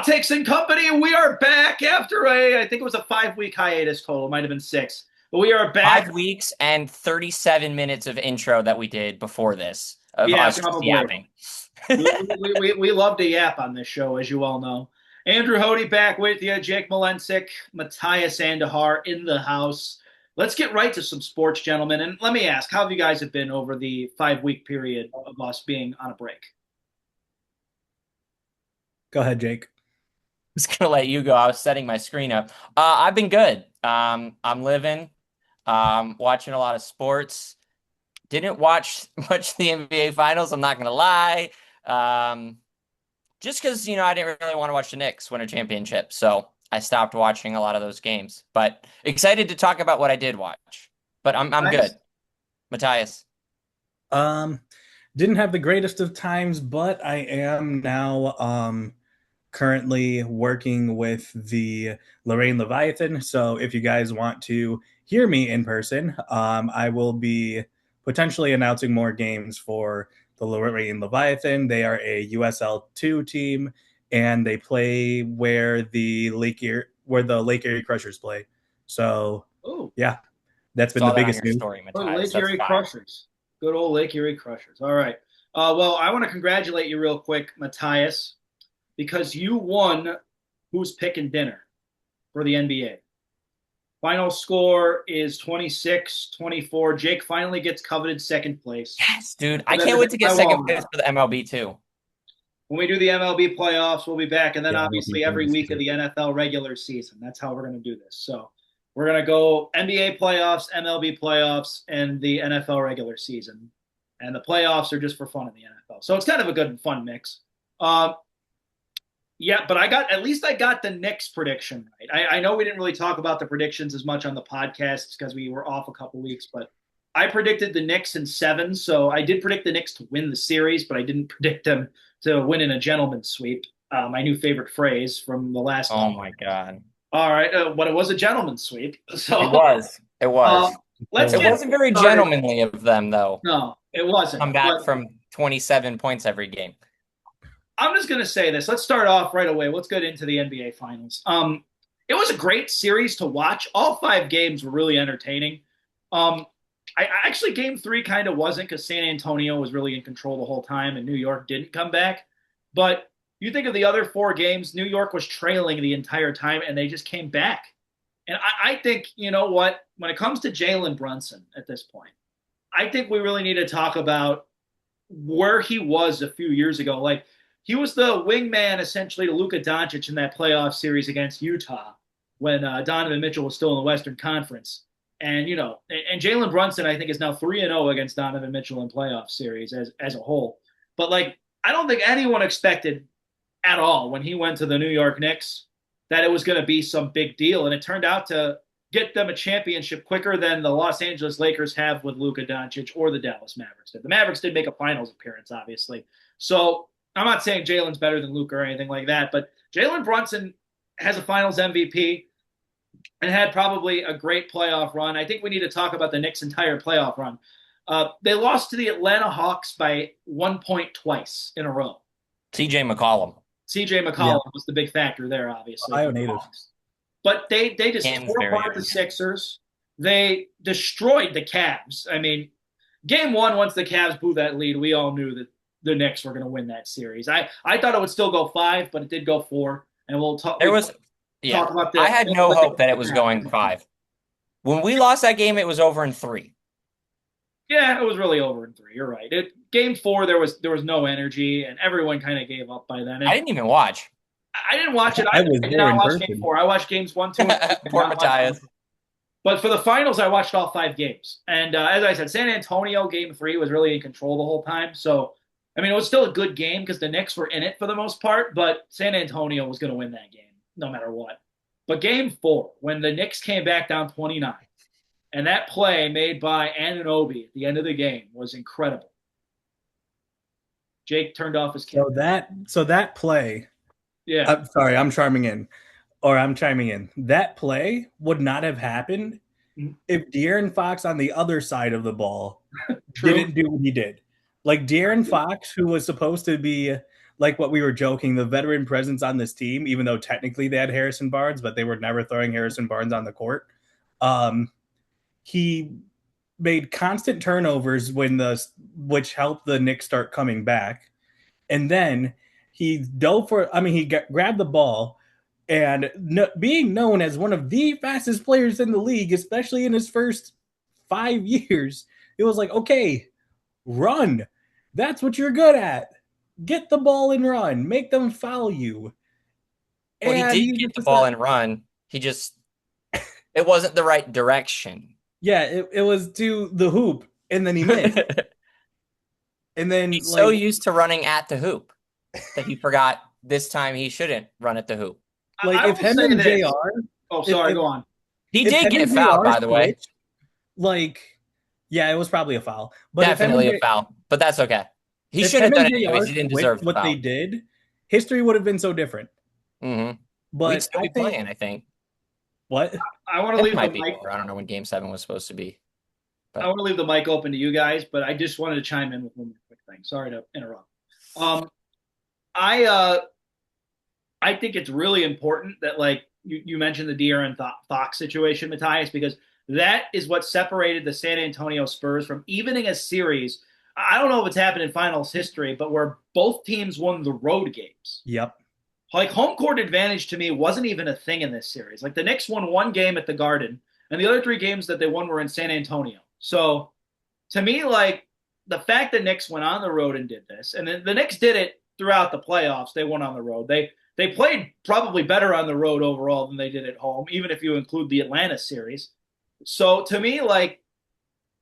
Outtakes and Company, we are back after I think it was a 5 week hiatus total. It might have been six. But we are back. 5 weeks and 37 minutes of intro that we did before this of Yeah, us just probably. yapping. We love to yap on this show, as you all know. Andrew Hody back with you, Jake Malensic, Matthias Andahar in the house. Let's get right to some sports, gentlemen. And let me ask, how have you guys have been over the 5 week period of us being on a break? Go ahead, Jake. Just gonna let you go. I was setting my screen up. I've been good. I'm living, watching a lot of sports. Didn't watch much of the NBA Finals. I'm not gonna lie. Just because I didn't really want to watch the Knicks win a championship, so I stopped watching a lot of those games. But excited to talk about what I did watch. But I'm Nice. good. Matthias. Um, didn't have the greatest of times, but I am now currently working with the Lorraine Leviathan. So if you guys want to hear me in person, I will be potentially announcing more games for the Lorraine Leviathan. They are a USL 2 team, and they play where the Lake Erie Crushers play. So Ooh, yeah, that's been Saw the that on biggest your news. story, good Matthias. Lake That's Erie fine. Crushers. Good old Lake Erie Crushers. All right. Well, I want to congratulate you real quick, Matthias, because you won Who's Picking Dinner for the NBA. Final score is 26-24. Jake finally gets coveted second place. Yes, dude. I can't wait to get second place for the MLB too. When we do the MLB playoffs, we'll be back. And then Yeah, obviously every week of the NFL regular season. That's how we're going to do this. So we're going to go NBA playoffs, MLB playoffs, and the NFL regular season. And the playoffs are just for fun in the NFL. So it's kind of a good and fun mix. Yeah, but at least I got the Knicks prediction right. I know we didn't really talk about the predictions as much on the podcast because we were off a couple weeks, but I predicted the Knicks in 7. So I did predict the Knicks to win the series, but I didn't predict them to win in a gentleman's sweep. My new favorite phrase from the last. Oh my God. All right, but it was a gentleman's sweep. So It was. It was. Let's It get wasn't very started. gentlemanly of them, though. No, it wasn't. Come back But from 27 points every game. I'm just going to say this. Let's start off right away. Let's get into the NBA Finals. It was a great series to watch. All 5 games were really entertaining. I actually, game 3 kind of wasn't because San Antonio was really in control the whole time and New York didn't come back. But you think of the other 4 games, New York was trailing the entire time and they just came back. And I think, you know what, when it comes to Jalen Brunson at this point, I think we really need to talk about where he was a few years ago. Like, he was the wingman essentially to Luka Doncic in that playoff series against Utah when Donovan Mitchell was still in the Western Conference. And, and Jalen Brunson, I think, is now 3-0 against Donovan Mitchell in playoff series as a whole. But, I don't think anyone expected at all when he went to the New York Knicks that it was going to be some big deal. And it turned out to get them a championship quicker than the Los Angeles Lakers have with Luka Doncic or the Dallas Mavericks did. The Mavericks did make a finals appearance, obviously. So I'm not saying Jalen's better than Luka or anything like that, but Jalen Brunson has a finals MVP and had probably a great playoff run. I think we need to talk about the Knicks' entire playoff run. They lost to the Atlanta Hawks by 1 point twice in a row. CJ McCollum. CJ McCollum was the big factor there, obviously. Ohio native. But they just tore apart the Sixers. They destroyed the Cavs. I mean, game 1, once the Cavs blew that lead, we all knew that the Knicks were going to win that series. I thought it would still go 5, but it did go 4. And we'll talk. Talk about that. I had no hope that it was going 5. When we lost that game, it was over in 3. Yeah, it was really over in 3. You're right. Game 4, there was no energy, and everyone kind of gave up by then. And I didn't even watch. I didn't watch it. I was did there not in watch person. Game 4. I watched games 1, 2, and 3. Poor Matthias. But for the finals, I watched all 5 games. And as I said, San Antonio game 3 was really in control the whole time. So, I mean, it was still a good game because the Knicks were in it for the most part, but San Antonio was going to win that game no matter what. But game 4, when the Knicks came back down 29, and that play made by Anunoby at the end of the game was incredible. Jake turned off his camera. So that play. Yeah. I'm sorry, I'm chiming in. That play would not have happened if De'Aaron Fox on the other side of the ball didn't do what he did. Like De'Aaron Fox, who was supposed to be like what we were joking, the veteran presence on this team, even though technically they had Harrison Barnes, but they were never throwing Harrison Barnes on the court. Um, he made constant turnovers which helped the Knicks start coming back. And then he dove for, I mean, he grabbed the ball and being known as one of the fastest players in the league, especially in his first 5 years, it was like, okay, run. That's what you're good at. Get the ball and run. Make them foul you. Well, he And did he get the just, ball and run. It wasn't the right direction. yeah, it was to the hoop, and then he missed. And then, He's so like, used to running at the hoop that he forgot this time he shouldn't run at the hoop. I if will him say and this. JR, Oh, sorry, go on. He if did him get and fouled, JR by the way. switched, like, yeah, it was probably a foul. But Definitely a foul, but that's okay. He if should him have done and it JR anyways. He didn't switched deserve the what they foul. did, history would have been so different. Mm-hmm. We'd But still I be think playing, I think. what? I want to It leave the might be mic. more. I don't know when Game 7 was supposed to be. I But want to leave the mic open to you guys, but I just wanted to chime in with one quick thing. Sorry to interrupt. Um, I I think it's really important that like you mentioned the De'Aaron Fox situation, Matthias, because that is what separated the San Antonio Spurs from evening a series. I don't know if it's happened in finals history, but where both teams won the road games. Yep. Like home court advantage to me wasn't even a thing in this series. Like the Knicks won one game at the Garden, and the other three games that they won were in San Antonio. So to me, like the fact that Knicks went on the road and did this, and the Knicks did it throughout the playoffs. They went on the road. They played probably better on the road overall than they did at home, even if you include the Atlanta series. So to me, like,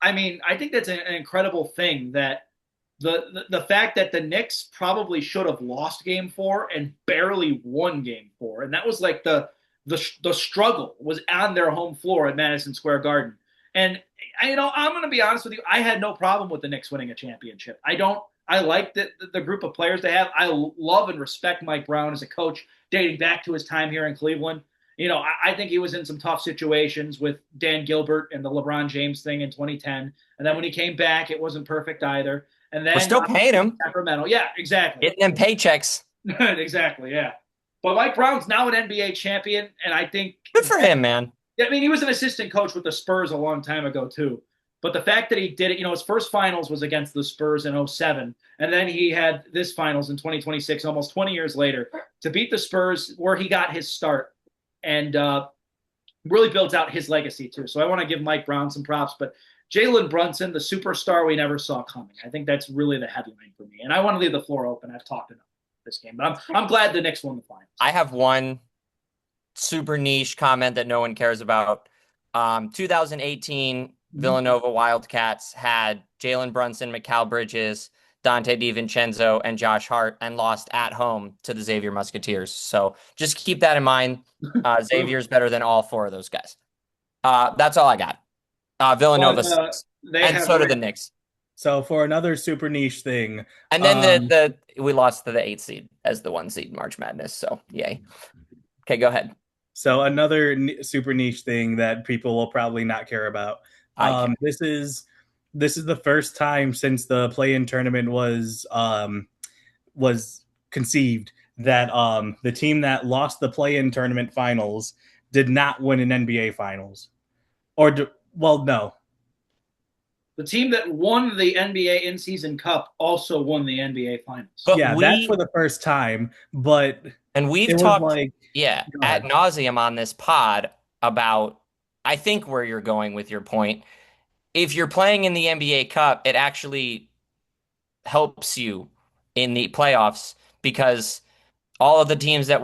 I mean, I think that's an incredible thing that the fact that the Knicks probably should have lost Game 4 and barely won Game 4, and that was like the struggle was on their home floor at Madison Square Garden. And I'm going to be honest with you, I had no problem with the Knicks winning a championship. I don't. I like the group of players they have. I love and respect Mike Brown as a coach, dating back to his time here in Cleveland. I think he was in some tough situations with Dan Gilbert and the LeBron James thing in 2010. And then when he came back, it wasn't perfect either. And then we're still paying him. Sacramento. Yeah, exactly. Getting them paychecks. Exactly, yeah. But Mike Brown's now an NBA champion, and I think Good for him, man. I mean, he was an assistant coach with the Spurs a long time ago, too. But the fact that he did it, his first finals was against the Spurs in 07. And then he had this finals in 2026, almost 20 years later, to beat the Spurs where he got his start and really built out his legacy, too. So I want to give Mike Brown some props. But Jalen Brunson, the superstar we never saw coming. I think that's really the headline for me. And I want to leave the floor open. I've talked enough this game. But I'm glad the Knicks won the finals. I have one super niche comment that no one cares about. 2018 Villanova Wildcats had Jalen Brunson, Mikal Bridges, Dante DiVincenzo, and Josh Hart, and lost at home to the Xavier Musketeers. So just keep that in mind. Xavier's better than all four of those guys. That's all I got. Villanova sucks. And so do the Knicks. So for another super niche thing. And then we lost to the 8th seed as the 1 seed in March Madness. So yay. Okay, go ahead. So another super niche thing that people will probably not care about. This is the first time since the play-in tournament was conceived that the team that lost the play-in tournament finals did not win an NBA finals. No. The team that won the NBA in-season cup also won the NBA finals. But that's for the first time. And we've talked ad nauseum on this pod about, I think, where you're going with your point. If you're playing in the NBA Cup, it actually helps you in the playoffs because all of the teams that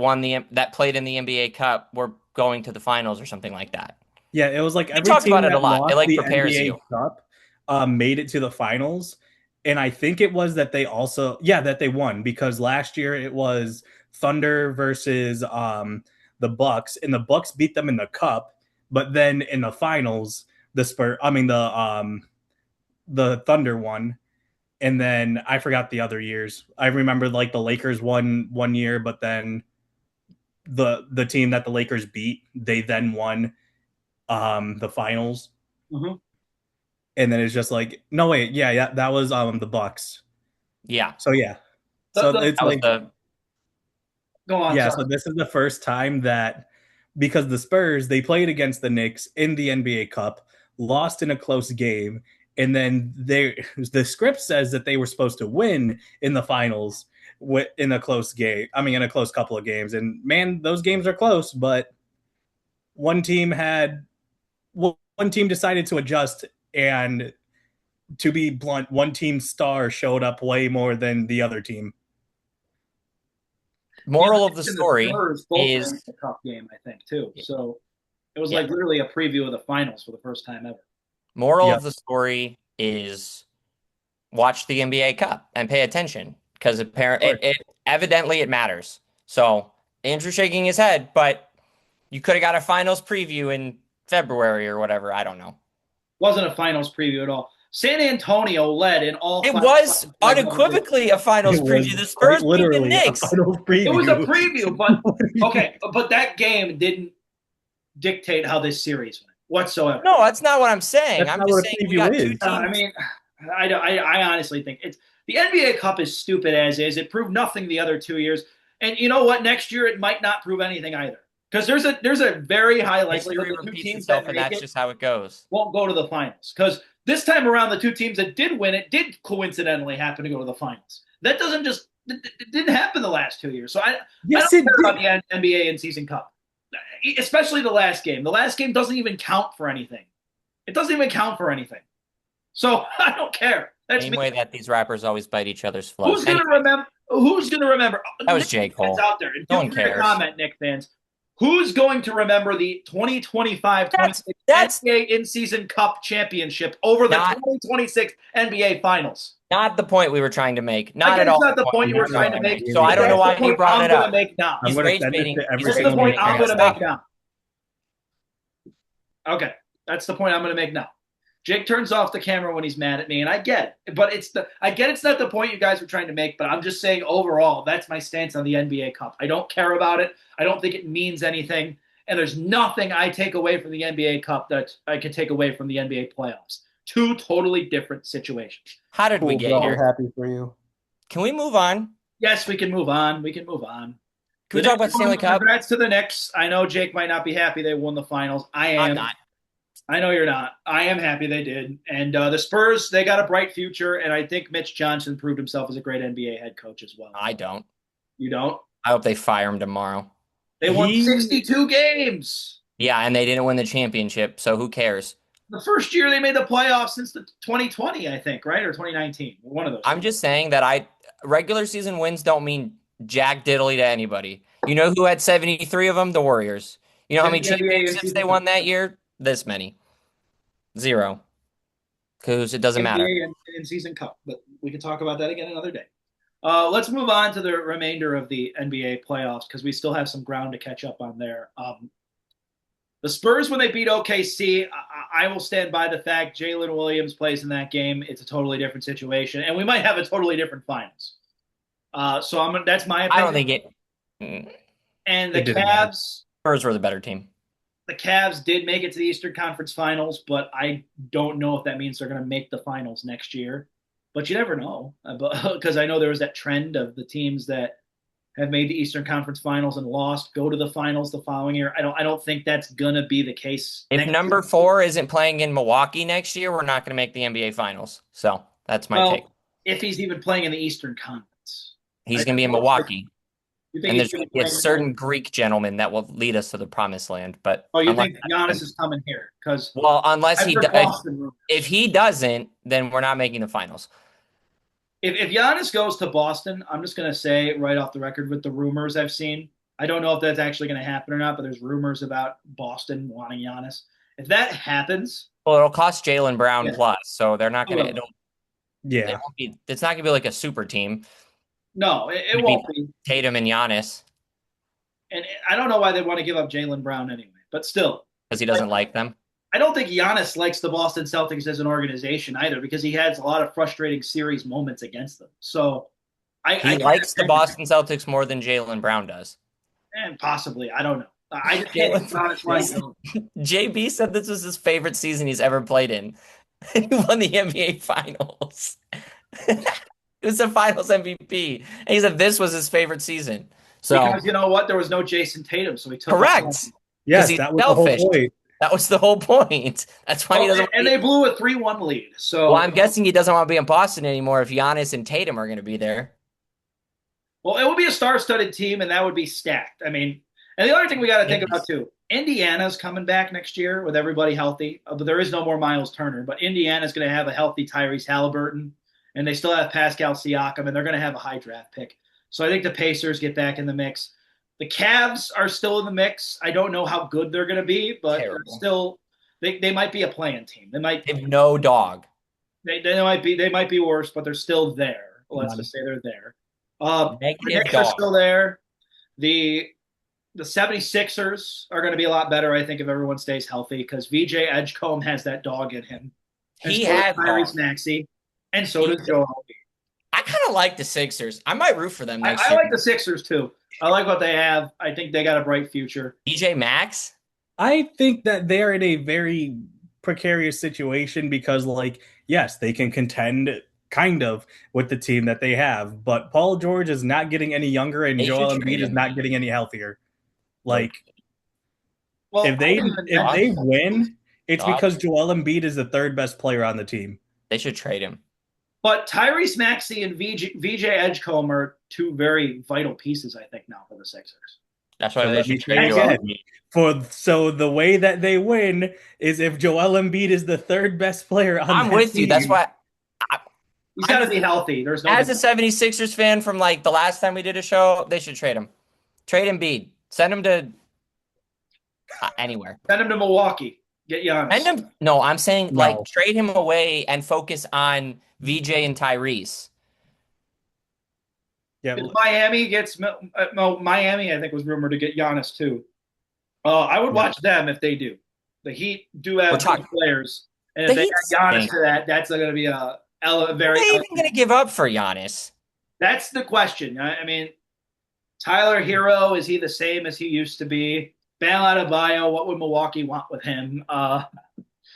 played in the NBA Cup were going to the finals or something like that. Yeah, it was like every talked team about it that a lot. lost It like the prepares NBA you. Cup made it to the finals. And I think it was that they also that they won because last year it was Thunder versus the Bucks, and the Bucks beat them in the cup, but then in the finals the Thunder won. And then I forgot the other years. I remember like the Lakers won one year, but then the team that the Lakers beat, they then won the finals. Mm-hmm. And then it's just like, no, wait, that was the Bucks. Yeah. So yeah. So the it's That was like, the go on, yeah, sorry. so this is the first time that because the Spurs, they played against the Knicks in the NBA Cup, lost in a close game, and then the script says that they were supposed to win in the finals in a close game. I mean, in a close couple of games. And man, those games are close, but one team had one team decided to adjust, and to be blunt, one team's star showed up way more than the other team. Yeah, the moral of the Knicks and the story Spurs both were in is the cup game, I think, too. So it was yeah. like literally a preview of the finals for the first time ever. Moral Yeah, of the story is watch the NBA Cup and pay attention because it evidently it matters. So Andrew shaking his head, but you could have got a finals preview in February or whatever. I don't know. Wasn't a finals preview at all. San Antonio led in all It five was by double digits. unequivocally a finals it was preview. The quite Spurs beat the literally a Knicks. finals It was a preview. preview, but okay, but that game didn't dictate how this series went whatsoever. No, that's not what I'm saying. That's I'm not just what a saying we preview got two is. I teams. mean, I honestly think it's the NBA Cup is stupid as is. It proved nothing the other 2 years, and you know what? Next year it might not prove anything either, because there's a very high likelihood History the two repeats teams itself, that and make that's it just how it goes. won't go to the finals. Because this time around, the two teams that did win it did coincidentally happen to go to the finals. That doesn't just it didn't happen the last 2 years. So I Yes, don't it care did. about the NBA in season cup, especially the last game. The last game doesn't even count for anything. It doesn't even count for anything. So I don't care. That's Same me. way that these rappers always bite each other's flows. Who's gonna remember? Who's gonna remember? That was Nick J. fans Cole. out there, and No feel one free to cares. comment, Nick fans. Who's going to remember the 2025-26 That's NBA in-season Cup championship over the not 2026 NBA Finals? not the point we were trying to make. I Not guess at it's all not the the point point we you were were trying trying to to make. make. So I But don't know that's the why you point brought I'm it going to up. make now. I'm He's going to rage send it baiting. to every He's That's the single point Knicks I'm fan. going to make Stop. now. Okay, that's the point I'm going to make now. Jake turns off the camera when he's mad at me, and I get it. But I get it's not the point you guys were trying to make, but I'm just saying overall, that's my stance on the NBA Cup. I don't care about it. I don't think it means anything. And there's nothing I take away from the NBA Cup that I can take away from the NBA playoffs. Two totally different situations. How did we Cool, get bro. here? I'm happy for you. Can we move on? Yes, we can move on. We can move on. Can we talk about the Stanley Cup? Congrats to the Knicks. I know Jake might not be happy they won the finals. I am. I'm not. I know you're not. I am happy they did. And the Spurs, they got a bright future. And I think Mitch Johnson proved himself as a great NBA head coach as well. I don't. You don't? I hope they fire him tomorrow. They won 62 games. Yeah, and they didn't win the championship, so who cares? The first year they made the playoffs since the 2020, I think, right? Or 2019. One of those. I'm just saying that regular season wins don't mean jack diddly to anybody. You know who had 73 of them? The Warriors. You know how many championships they won that year? This many. 0. Because it doesn't matter. In season cup, but we can talk about that again another day. Let's move on to the remainder of the NBA playoffs because we still have some ground to catch up on there. The Spurs, when they beat OKC, I will stand by the fact Jalen Williams plays in that game. It's a totally different situation, and we might have a totally different finals. So that's my opinion. I don't think it. And the Cavs, Spurs were the better team. The Cavs did make it to the Eastern Conference Finals, but I don't know if that means they're going to make the finals next year. But you never know, because I know there was that trend of the teams that have made the Eastern Conference Finals and lost go to the finals the following year. I don't think that's gonna be the case. If number 4 isn't playing in Milwaukee next year, we're not going to make the NBA Finals. So that's my take. If he's even playing in the Eastern Conference, he's going to be in Milwaukee. And there's going to be a certain Greek gentleman that will lead us to the promised land. But you think Giannis is coming here? Unless if he doesn't, then we're not making the finals. If Giannis goes to Boston, I'm just going to say right off the record with the rumors I've seen, I don't know if that's actually going to happen or not, but there's rumors about Boston wanting Giannis. If that happens, well, it'll cost Jaylen Brown plus, so they're not going to. Yeah, it's not going to be like a super team. No, it won't be Tatum and Giannis. And I don't know why they want to give up Jaylen Brown anyway, but still, because he doesn't like them. I don't think Giannis likes the Boston Celtics as an organization either, because he has a lot of frustrating series moments against them. So he likes the Boston Celtics more than Jaylen Brown does. And possibly, I don't know. I just can't Giannis like JB said this was his favorite season he's ever played in. He won the NBA Finals. He was the Finals MVP, and he said this was his favorite season. So Because you know what? There was no Jason Tatum, so he took off. correct, because Yes, he's that was the whole selfish. point. That was the whole point. That's why he Well, doesn't want to and be. they blew a 3-1 lead. Well, So, I'm guessing he doesn't want to be in Boston anymore if Giannis and Tatum are going to be there. well, it would be a star-studded team, and that would be stacked. I mean, and the other thing we got to think about Yes. too, Indiana's coming back next year with everybody healthy. But there is no more Myles Turner. But Indiana's going to have a healthy Tyrese Halliburton, and they still have Pascal Siakam, and they're going to have a high draft pick. So I think the Pacers get back in the mix. The Cavs are still in the mix. I don't know how good they're going to be, but they're Terrible. still they might be a playing team. They have no dog. They might be worse, but they're still there. Let's None. just say they're there. The Negative Knicks are dog. still there. The the 76ers are going to be a lot better, I think, if everyone stays healthy because VJ Edgecombe has that dog in him. And He so does had Tyrese dog. Maxey. And so He- does Joel Embiid. I kind of like the Sixers. I might root for them next I year. like the Sixers too. I like what they have. I think they got a bright future. DJ Max. I think that they're in a very precarious situation because, like, yes, they can contend kind of with the team that they have, but Paul George is not getting any younger and They should Joel trade Embiid is him. not getting any healthier. Like, Well, if they I wouldn't even if they Dog. win, it's Dog. because Joel Embiid is the third best player on the team. They should trade him. But Tyrese Maxey and VJ Edgecombe are two very vital pieces, I think, now for the Sixers. That's why So they let me should say trade again, Joel. so the way that they win is if Joel Embiid is the third best player on I'm that with you. That's team. why, He's got to be healthy. There's no as a 76ers fan from like the last time we did a show, they should trade him. Trade Embiid. Send him to anywhere. send him to Milwaukee. Get Giannis. Send him. No, I'm saying No. like trade him away and focus on VJ and Tyrese. Yeah, If Miami gets Miami, I think was rumored to get Giannis too. I would watch them if they do. The Heat do We're have talking- good players, and The if they Heat add Giannis stink. to that, that's going to be a very. Are they even going to give up for Giannis? That's the question. I mean, Tyler Hero, is he the same as he used to be? Bam Adebayo, what would Milwaukee want with him?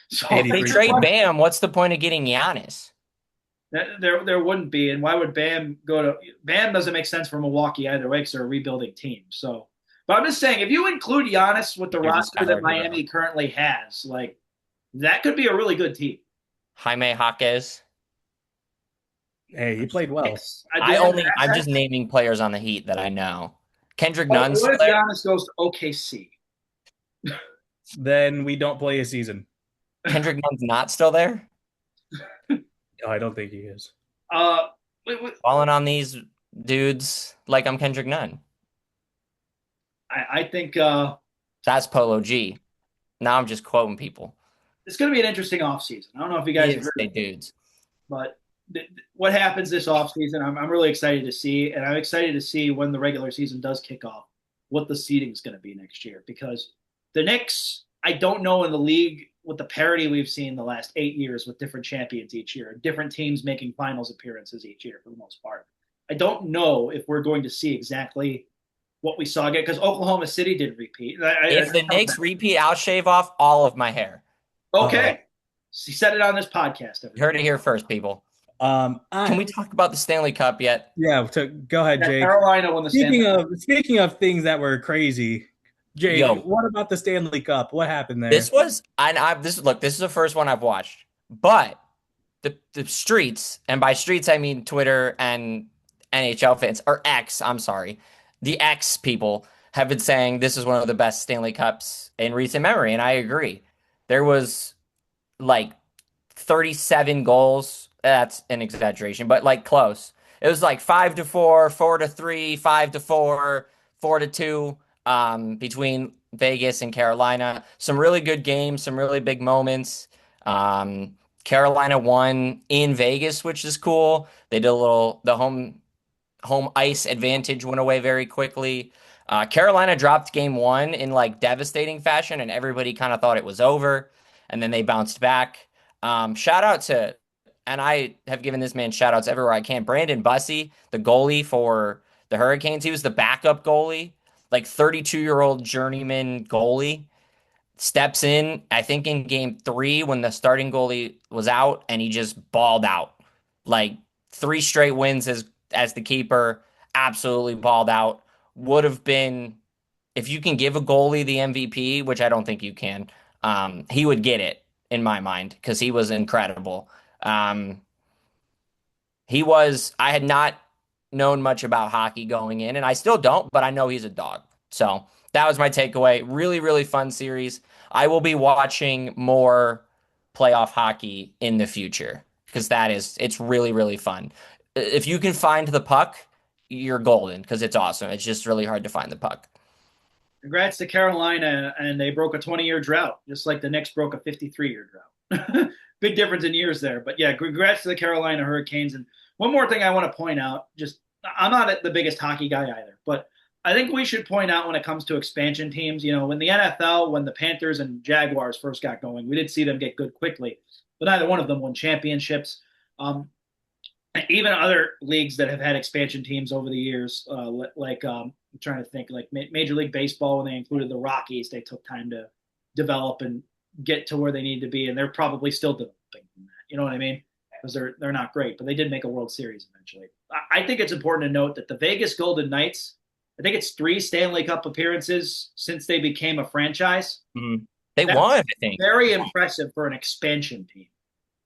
So If they 83 trade points. Bam, what's the point of getting Giannis? there wouldn't be, and why would Bam go to Bam? Doesn't make sense for Milwaukee either way because they're a rebuilding team. So, but I'm just saying, if you include Giannis with the Maybe roster Tyler that Miami Hero. currently has, like that could be a really good team. Jaime Jaquez. hey, he played well. I'm just naming players on the Heat that I know. Kendrick What Nunn's if there. Giannis goes to OKC? Then we don't play a season. Kendrick Nunn's not still there. No, I don't think he is. Falling on these dudes like I'm Kendrick Nunn. I think That's Polo G. Now I'm just quoting people. it's going to be an interesting offseason. I don't know if you guys These agree, dudes. but what happens this offseason, I'm really excited to see, and I'm excited to see when the regular season does kick off, what the seeding is going to be next year. Because the Knicks, I don't know in the league with the parity we've seen the last 8 years with different champions each year, different teams making finals appearances each year for the most part. I don't know if we're going to see exactly what we saw again because Oklahoma City did repeat. If the Knicks repeat, I'll shave off all of my hair. Okay. He said it on this podcast. You heard it here first, people. Can we talk about the Stanley Cup yet? Yeah, go ahead, Jake. Carolina won the Stanley Cup. Speaking of things that were crazy, Jake, Yo. what about the Stanley Cup? What happened there? This was this is the first one I've watched. But the streets, and by streets I mean Twitter and NHL fans, or X, I'm sorry. The X people have been saying this is one of the best Stanley Cups in recent memory, and I agree. There was like 37 goals. That's an exaggeration, but like close. It was like 5-4, 4-3, 5-4, 4-2 between Vegas and Carolina. Some really good games, some really big moments. Carolina won in Vegas, which is cool. They did the home ice advantage went away very quickly. Carolina dropped game one in like devastating fashion, and everybody kind of thought it was over, and then they bounced back. Shout out to, and I have given this man shout outs everywhere I can, Brandon Bussey, the goalie for the Hurricanes. He was the backup goalie, like 32-year-old journeyman goalie. Steps in, I think in game 3 when the starting goalie was out, and he just balled out. Like 3 straight wins as the keeper, absolutely balled out. Would have been if you can give a goalie the MVP, which I don't think you can, he would get it in my mind because he was incredible. Um, I had not known much about hockey going in, and I still don't, but I know he's a dog. So that was my takeaway. Really, really fun series. I will be watching more playoff hockey in the future because it's really, really fun. If you can find the puck, you're golden because it's awesome. It's just really hard to find the puck. Congrats to Carolina, and they broke a 20-year drought, just like the Knicks broke a 53-year drought. Big difference in years there. But yeah, congrats to the Carolina Hurricanes. And one more thing I want to point out, just I'm not the biggest hockey guy either, but I think we should point out when it comes to expansion teams, when the NFL, when the Panthers and Jaguars first got going, we did see them get good quickly, but neither one of them won championships. Even other leagues that have had expansion teams over the years, I'm trying to think, like Major League Baseball, when they included the Rockies, they took time to develop and get to where they need to be, and they're probably still developing from that. You know what I mean? Because they're not great, but they did make a World Series eventually. I think it's important to note that the Vegas Golden Knights, I think it's 3 Stanley Cup appearances since they became a franchise. Mm-hmm. They That's won, I think. Very impressive for an expansion team,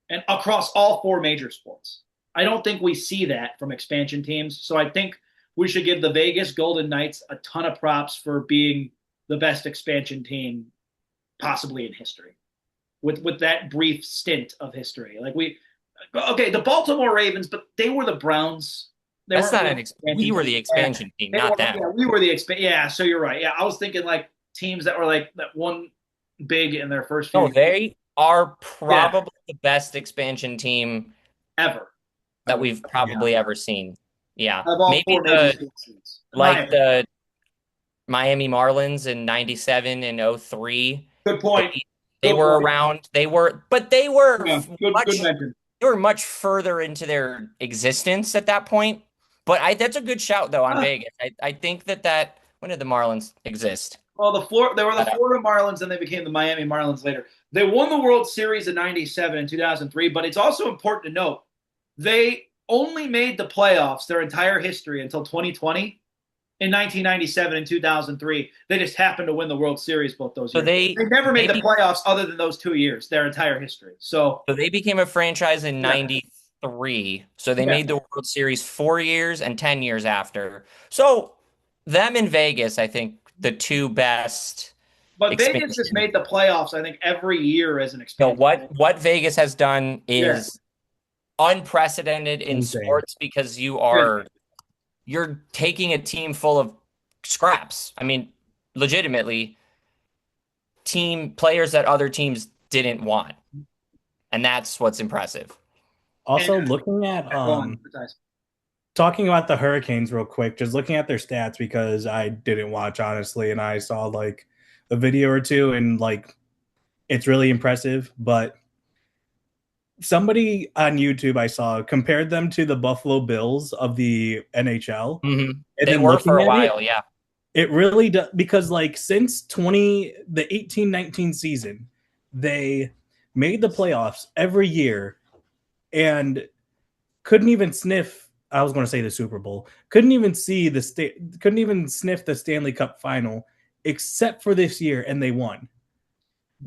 and across all 4 major sports. I don't think we see that from expansion teams. So I think we should give the Vegas Golden Knights a ton of props for being the best expansion team possibly in history with that brief stint of history. The Baltimore Ravens, but they were the Browns. That's not an expansion. We were the expansion team, not them. Yeah, we were the expansion. Yeah, so you're right. Yeah, I was thinking like teams that were like that won big in their first few. No, they are probably the best expansion team ever that we've probably ever seen. Yeah. Maybe the Miami Marlins in 97 and 03. Good point. They were around. They were good they were much further into their existence at that point. But that's a good shout though on Vegas. I think that when did the Marlins exist? Well, they were the Florida Marlins, and they became the Miami Marlins later. They won the World Series in 97 and 2003, but it's also important to note they only made the playoffs their entire history until 2020. In 1997 and 2003, they just happened to win the World Series both those years. They never made the playoffs other than those 2 years, their entire history. So they became a franchise in 93. So they made the World Series 4 years and 10 years after. So them in Vegas, I think the 2 best. But Vegas just made the playoffs, I think, every year as an expansion. What Vegas has done is unprecedented in sports because you're taking a team full of scraps. I mean, legitimately, team players that other teams didn't want. And that's what's impressive. Also, looking at talking about the Hurricanes real quick, just looking at their stats because I didn't watch, honestly, and I saw like a video or two, and like it's really impressive, but somebody on YouTube I saw compared them to the Buffalo Bills of the NHL. Mm-hmm. They were for a while, yeah. It really does, because like since the 18-19 season, they made the playoffs every year and couldn't even sniff. I was going to say the Super Bowl. Couldn't even sniff the Stanley Cup final, except for this year, and they won.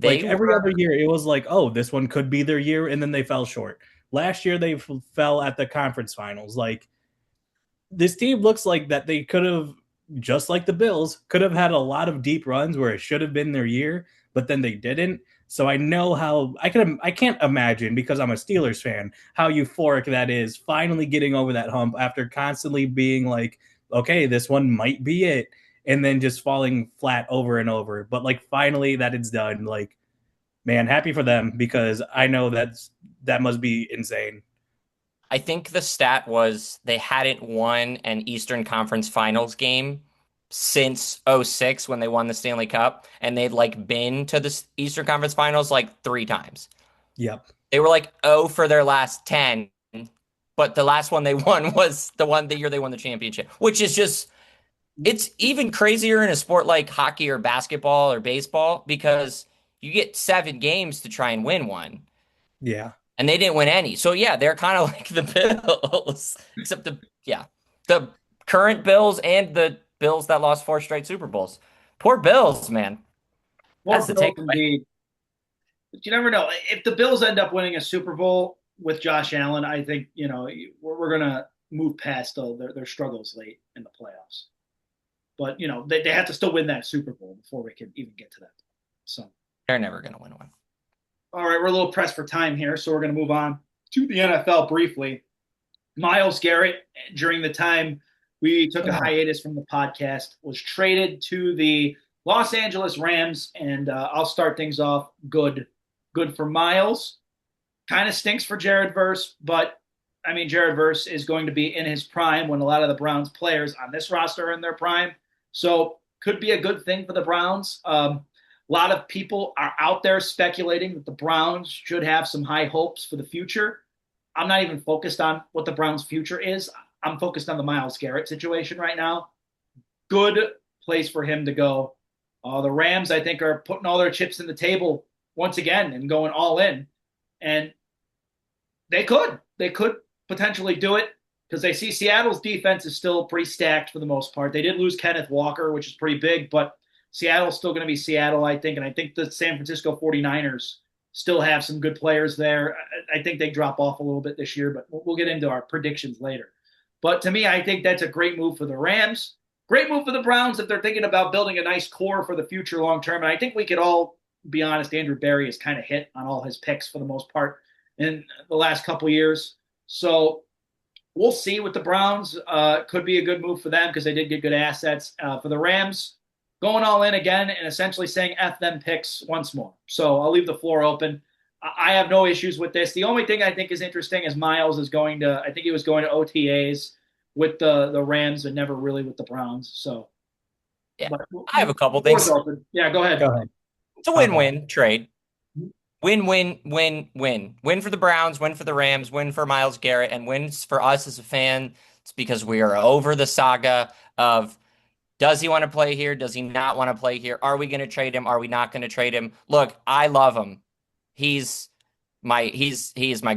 Every other year, it was like, oh, this one could be their year, and then they fell short. Last year, they fell at the conference finals. Like, this team looks like that they could have, just like the Bills, could have had a lot of deep runs where it should have been their year, but then they didn't. So I know how I can't imagine, because I'm a Steelers fan, how euphoric that is, finally getting over that hump after constantly being like, okay, this one might be it, and then just falling flat over and over. But like finally that it's done. Like, man, happy for them, because I know that must be insane. I think the stat was they hadn't won an Eastern Conference Finals game since 06 when they won the Stanley Cup, and they'd like been to the Eastern Conference Finals like 3 times. Yep. They were like 0 for their last 10, but the last one they won was the year they won the championship, which is just, it's even crazier in a sport like hockey or basketball or baseball, because you get 7 games to try and win one. Yeah. and they didn't win any. So yeah, they're kind of like the Bills, except the current Bills and the Bills that lost 4 straight Super Bowls. Poor Bills, man. More That's the Bills takeaway. indeed. But you never know. If the Bills end up winning a Super Bowl with Josh Allen, I think we're gonna move past their struggles late in the playoffs. But they have to still win that Super Bowl before we can even get to that. So They're never going to win one. all right, we're a little pressed for time here, so we're going to move on to the NFL briefly. Myles Garrett, during the time we took a hiatus from the podcast, was traded to the Los Angeles Rams, and I'll start things off good for Myles. Kind of stinks for Jared Verse, but I mean, Jared Verse is going to be in his prime when a lot of the Browns players on this roster are in their prime. So could be a good thing for the Browns. A lot of people are out there speculating that the Browns should have some high hopes for the future. I'm not even focused on what the Browns' future is. I'm focused on the Myles Garrett situation right now. Good place for him to go. The Rams, I think, are putting all their chips in the table once again and going all in. And they could potentially do it because they see Seattle's defense is still pretty stacked for the most part. They did lose Kenneth Walker, which is pretty big, but Seattle's still going to be Seattle, I think. And I think the San Francisco 49ers still have some good players there. I think they drop off a little bit this year, but we'll get into our predictions later. But to me, I think that's a great move for the Rams. Great move for the Browns if they're thinking about building a nice core for the future long term. And I think we could all be honest, Andrew Berry has kind of hit on all his picks for the most part in the last couple of years. So we'll see with the Browns. Could be a good move for them because they did get good assets. For the Rams, going all in again and essentially saying F them picks once more. So I'll leave the floor open. I have no issues with this. The only thing I think is interesting is Myles is going to, I think he was going to OTAs with the Rams and never really with the Browns. So yeah, I have a couple things. Yeah, go ahead. It's a win-win trade. Win, win, win, win. Win for the Browns, win for the Rams, win for Myles Garrett, and wins for us as a fan. It's because we are over the saga of does he want to play here? Does he not want to play here? Are we going to trade him? Are we not going to trade him? Look, I love him. He's my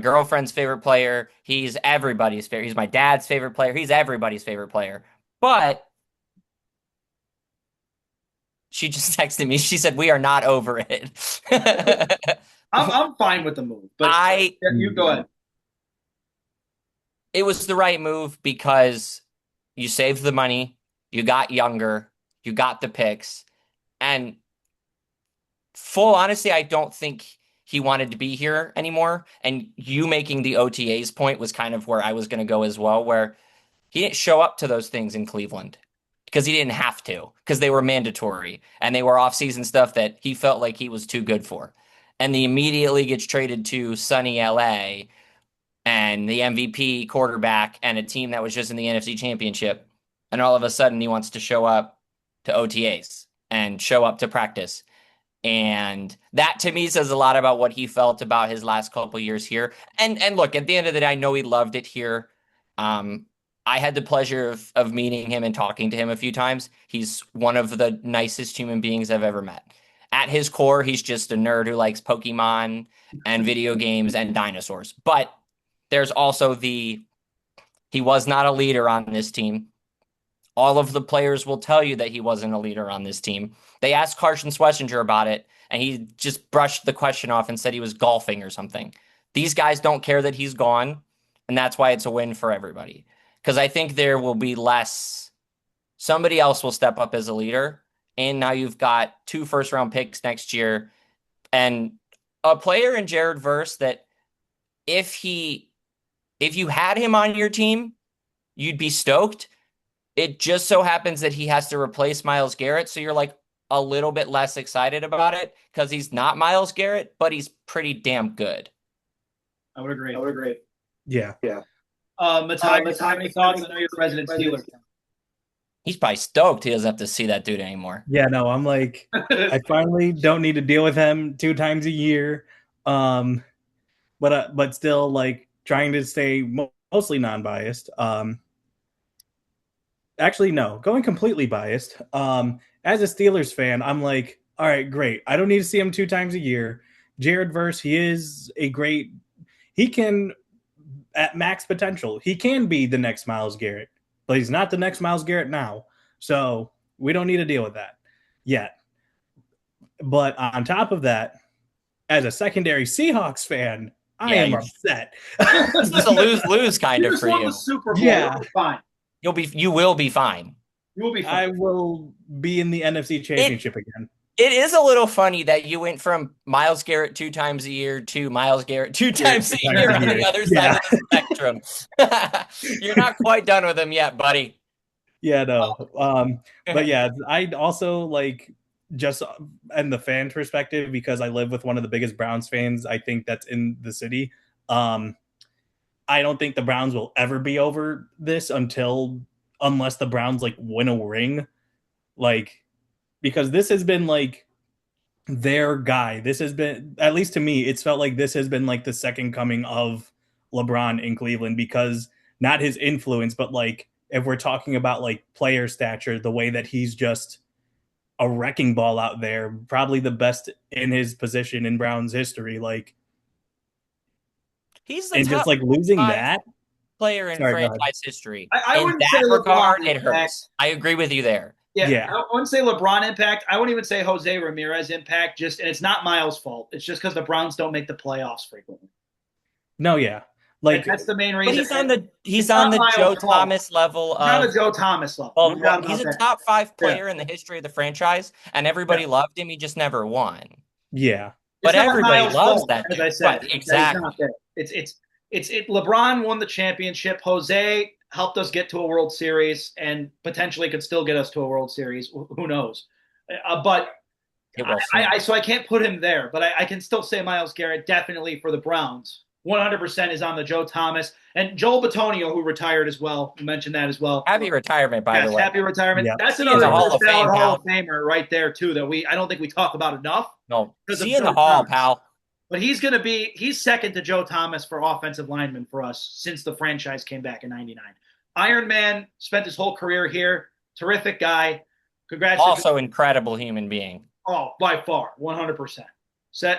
girlfriend's favorite player. He's everybody's favorite. He's my dad's favorite player. He's everybody's favorite player. But she just texted me. She said we are not over it. I'm fine with the move, but you go ahead. It was the right move because you saved the money, you got younger, you got the picks, and full honesty, I don't think he wanted to be here anymore. And you making the OTAs point was kind of where I was going to go as well, where he didn't show up to those things in Cleveland because he didn't have to, because they were mandatory and they were off-season stuff that he felt like he was too good for. And he immediately gets traded to sunny LA and the MVP quarterback and a team that was just in the NFC Championship. And all of a sudden he wants to show up to OTAs and show up to practice. And that to me says a lot about what he felt about his last couple years here. And look, at the end of the day, I know he loved it here. I had the pleasure of meeting him and talking to him a few times. He's one of the nicest human beings I've ever met. At his core, he's just a nerd who likes Pokemon and video games and dinosaurs. But there's also he was not a leader on this team. All of the players will tell you that he wasn't a leader on this team. They asked Carson Schlesinger about it, and he just brushed the question off and said he was golfing or something. These guys don't care that he's gone, and that's why it's a win for everybody. Because I think there will be less. Somebody else will step up as a leader, and now you've got 2 first-round picks next year, and a player in Jared Verse that if you had him on your team, you'd be stoked. It just so happens that he has to replace Myles Garrett, so you're like a little bit less excited about it because he's not Myles Garrett, but he's pretty damn good. I would agree. Yeah. Matthias, how many thoughts? I know you're the resident Steeler. He's probably stoked he doesn't have to see that dude anymore. Yeah, no, I'm like, I finally don't need to deal with him 2 times a year. But still like trying to stay mostly non-biased. Actually, no, going completely biased. As a Steelers fan, I'm like, all right, great. I don't need to see him 2 times a year. Jared Verse, he is a great he can, at max potential, he can be the next Myles Garrett, but he's not the next Myles Garrett now. So we don't need to deal with that yet. But on top of that, as a secondary Seahawks fan, I am upset. This is a lose-lose kind of for you. The Super Bowl. Yeah. You'll be fine. You will be fine. You will be fine. I will be in the NFC Championship again. It is a little funny that you went from Myles Garrett 2 times a year to Myles Garrett 2 times a year on the other side of the spectrum. You're not quite done with him yet, buddy. Yeah, no. But yeah, I also like, just in the fan perspective, because I live with one of the biggest Browns fans I think that's in the city. I don't think the Browns will ever be over this unless the Browns like win a ring, like, because this has been like their guy. This has been, at least to me, it's felt like this has been like the second coming of LeBron in Cleveland, because not his influence, but like if we're talking about like player stature, the way that he's just a wrecking ball out there, probably the best in his position in Browns history. Like, he's the and top just like losing that player in franchise history. I wouldn't say regard, LeBron it hurts. I agree with you there. Yeah, I wouldn't say LeBron impact. I wouldn't even say Jose Ramirez impact. And it's not Myles' fault. It's just because the Browns don't make the playoffs frequently. No, yeah, like that's the main reason. But he's on the Joe Thomas level. Not a Joe Thomas level. Well, he's a top 5 player in the history of the franchise, and everybody loved him. He just never won. Yeah, but everybody loves that. As I said, right, exactly. It's LeBron won the championship. Jose helped us get to a World Series and potentially could still get us to a World Series. Who knows? But so I can't put him there. But I can still say Myles Garrett definitely for the Browns. 100% is on the Joe Thomas and Joel Bitonio, who retired as well. You mentioned that as well. Happy retirement, by the way. Happy retirement. Yeah. That's another Hall of Famer right there too. I don't think we talk about enough. No, see in the Hall, pal. But he's second to Joe Thomas for offensive lineman for us since the franchise came back in '99. Iron Man spent his whole career here. Terrific guy. Congratulations. Also incredible human being. Oh, by far, 100%.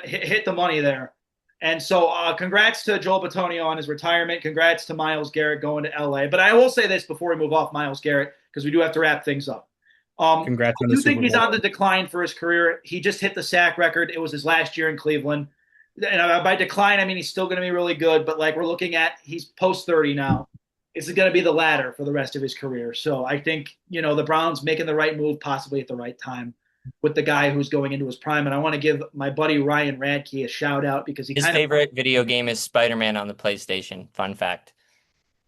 Hit the money there. And so congrats to Joel Bitonio on his retirement. Congrats to Myles Garrett going to L.A. But I will say this before we move off Myles Garrett, because we do have to wrap things up. Congrats on the Super Bowl. I do think he's on the decline for his career. He just hit the sack record. It was his last year in Cleveland. And by decline, I mean he's still going to be really good. But like we're looking at, he's post-30 now. It's going to be the latter for the rest of his career. So I think, the Browns making the right move possibly at the right time with the guy who's going into his prime. And I want to give my buddy Ryan Radke a shout out because his favorite video game is Spider-Man on the PlayStation. Fun fact.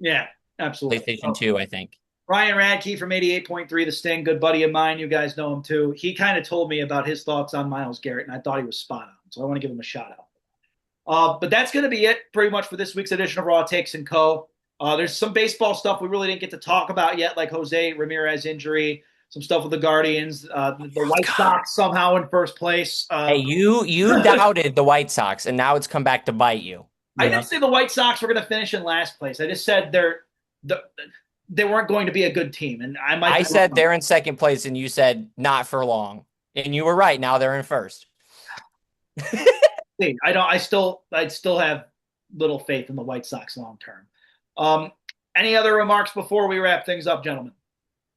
Yeah, absolutely. PlayStation 2, I think. Ryan Radke from 88.3 The Sting, good buddy of mine. You guys know him too. He kind of told me about his thoughts on Myles Garrett, and I thought he was spot on. So I want to give him a shout out. But that's going to be it pretty much for this week's edition of Raw Takes & Co. There's some baseball stuff we really didn't get to talk about yet, like Jose Ramirez injury, some stuff with the Guardians, the White Sox somehow in first place. Hey, you doubted the White Sox, and now it's come back to bite you. I didn't say the White Sox were going to finish in last place. I just said they weren't going to be a good team, and I said they're in second place, and you said not for long, and you were right. Now they're in first. I still have little faith in the White Sox long term. Any other remarks before we wrap things up, gentlemen?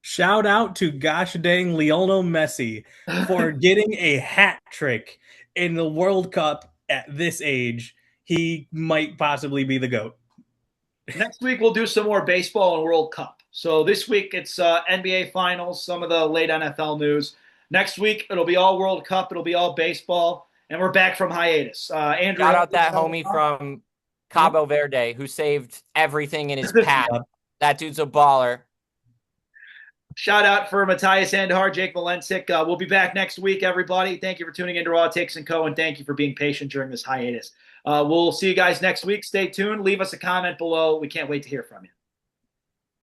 Shout out to gosh dang Lionel Messi for getting a hat trick in the World Cup at this age. He might possibly be the GOAT. Next week, we'll do some more baseball and World Cup. So this week, it's NBA Finals, some of the late NFL news. Next week, it'll be all World Cup. It'll be all baseball. And we're back from hiatus. Andrew, shout out that homie from Cabo Verde who saved everything in his path. That dude's a baller. Shout out for Matthias Andhar, Jake Valensik. We'll be back next week, everybody. Thank you for tuning into Raw Takes & Co., and thank you for being patient during this hiatus. We'll see you guys next week. Stay tuned. Leave us a comment below. We can't wait to hear from you.